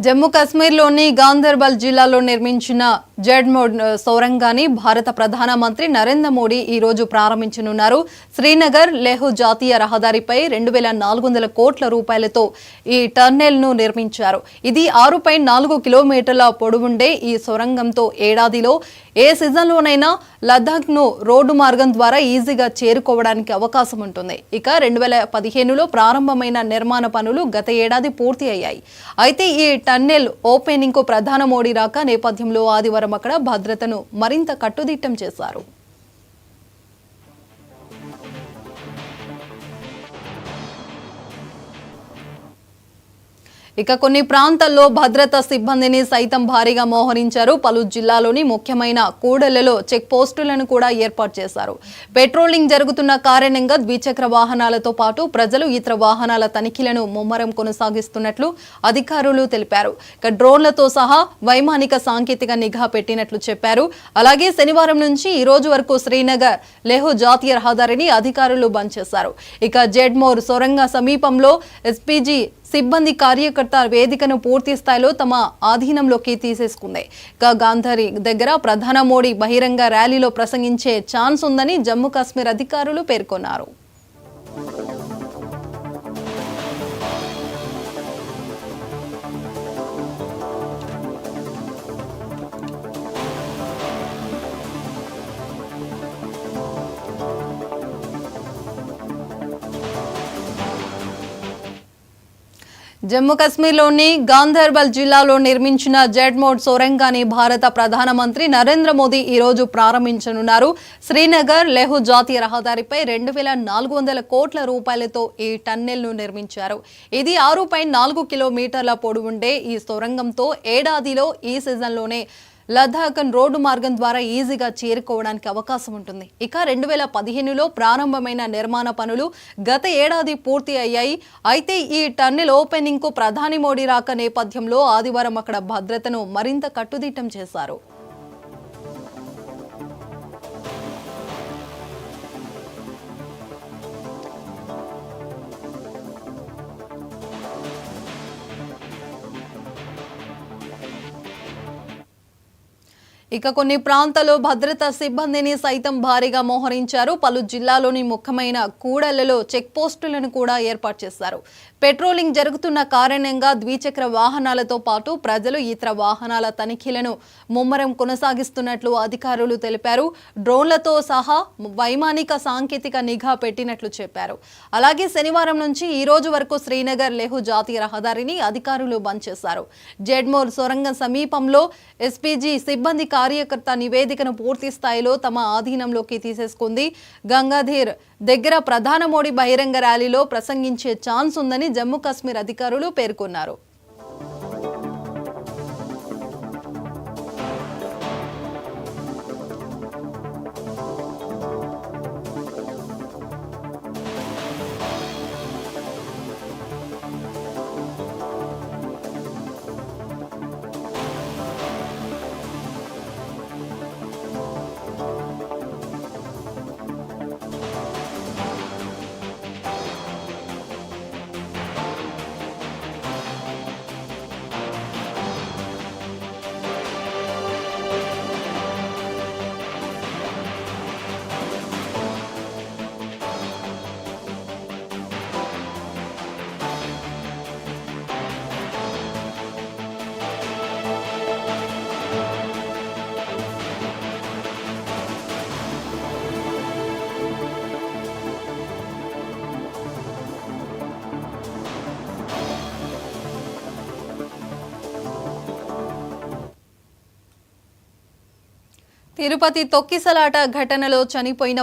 జమ్మూ కాశ్మీర్లోని గాందర్బల్ జిల్లాలో నిర్మించిన జెడ్మోడ్ సొరంగాన్ని భారత ప్రధానమంత్రి నరేంద్ర మోడీ ఈ రోజు ప్రారంభించనున్నారు. శ్రీనగర్ లేహ్ జాతీయ రహదారిపై 2400 కోట్ల రూపాయలతో ఈ టన్నెల్ను నిర్మించారు. ఇది 6.4 కిలోమీటర్ల పొడవుండే ఈ సొరంగంతో ఏడాదిలో ఏ సీజన్లోనైనా లద్దాఖ్ను రోడ్డు మార్గం ద్వారా ఈజీగా చేరుకోవడానికి అవకాశం ఉంటుంది. ఇక 2015లో ప్రారంభమైన నిర్మాణ పనులు గత ఏడాది పూర్తి అయ్యాయి. అయితే ఈ టన్నెల్ ఓపెనింగ్కు ప్రధాని మోడీ రాక నేపథ్యంలో ఆదివారం అక్కడ భద్రతను మరింత కట్టుదిట్టం చేశారు. ఇక కొన్ని ప్రాంతాల్లో భద్రతా సిబ్బందిని సైతం భారీగా మోహరించారు. పలు జిల్లాలోని ముఖ్యమైన కూడళ్లలో చెక్ పోస్టులను కూడా ఏర్పాటు చేశారు. పెట్రోలింగ్ జరుగుతున్న కారణంగా ద్విచక్ర వాహనాలతో పాటు ప్రజలు ఇతర వాహనాల తనిఖీలను ముమ్మరం కొనసాగిస్తున్నట్లు అధికారులు తెలిపారు. ఇక డ్రోన్లతో సహా వైమానిక సాంకేతిక నిఘా పెట్టినట్లు చెప్పారు. అలాగే శనివారం నుంచి ఈ రోజు వరకు శ్రీనగర్ లేహ్ జాతీయ రహదారిని అధికారులు బంద్ చేశారు. ఇక జెడ్మోర్ సొరంగ సమీపంలో ఎస్పీజీ సిబ్బంది కార్యకర్త వేదికను పూర్తి స్థాయిలో తమ ఆధీనంలోకి తీసేసుకుంది. గాంధారి దగ్గర ప్రధాని మోడీ బహిరంగ ర్యాలీలో ప్రసంగించే ఛాన్స్ ఉందని జమ్మూ కాశ్మీర్ అధికారులు పేర్కొన్నారు. జమ్మూ కాశ్మీర్లోని గాందర్బల్ జిల్లాలో నిర్మించిన జెడ్మోడ్ సొరంగాన్ని భారత ప్రధానమంత్రి నరేంద్ర మోదీ ఈ రోజు ప్రారంభించనున్నారు. శ్రీనగర్ లేహ్ జాతీయ రహదారిపై 2400 కోట్ల రూపాయలతో ఈ టన్నెల్ను నిర్మించారు. ఇది 6.4 కిలోమీటర్ల పొడవుండే ఈ సొరంగంతో ఏడాదిలో ఈ సీజన్లోనే లద్దాఖ్ రోడ్డు మార్గం ద్వారా ఈజీగా చేరుకోవడానికి అవకాశం ఉంటుంది. ఇక 2015లో ప్రారంభమైన నిర్మాణ పనులు గత ఏడాది పూర్తి అయ్యాయి. అయితే ఈ టన్నెల్ ఓపెనింగ్కు ప్రధాని మోడీ రాక నేపథ్యంలో ఆదివారం అక్కడ భద్రతను మరింత కట్టుదిట్టం చేశారు. ఇక కొన్ని ప్రాంతాల్లో భద్రతా సిబ్బందిని సైతం భారీగా మోహరించారు. పలు జిల్లాలోని ముఖ్యమైన కూడళ్లలో చెక్ పోస్టులను కూడా ఏర్పాటు చేశారు. పెట్రోలింగ్ జరుగుతున్న కారణంగా ద్విచక్ర వాహనాలతో పాటు ప్రజలు ఇతర వాహనాల తనిఖీలను ముమ్మరం కొనసాగిస్తున్నట్లు అధికారులు తెలిపారు. డ్రోన్లతో సహా వైమానిక సాంకేతిక నిఘా పెట్టినట్లు చెప్పారు. అలాగే శనివారం నుంచి ఈ రోజు వరకు శ్రీనగర్ లేహ్ జాతీయ రహదారిని అధికారులు బంద్ చేశారు. జెడ్మోర్ సొరంగం సమీపంలో ఎస్పీజీ సిబ్బంది కార్యకర్త నివేదికను పూర్తి స్థాయిలో తమ ఆధీనంలోకి తీసేసుకుంది. గంగాధీర్ దగ్గర ప్రధాని మోడీ బహిరంగ ర్యాలీలో ప్రసంగించే ఛాన్స్ ఉందని జమ్మూ కాశ్మీర్ అధికారులు పేర్కొన్నారు. తిరుపతి తొక్కిసలాట ఘటనలో చనిపోయిన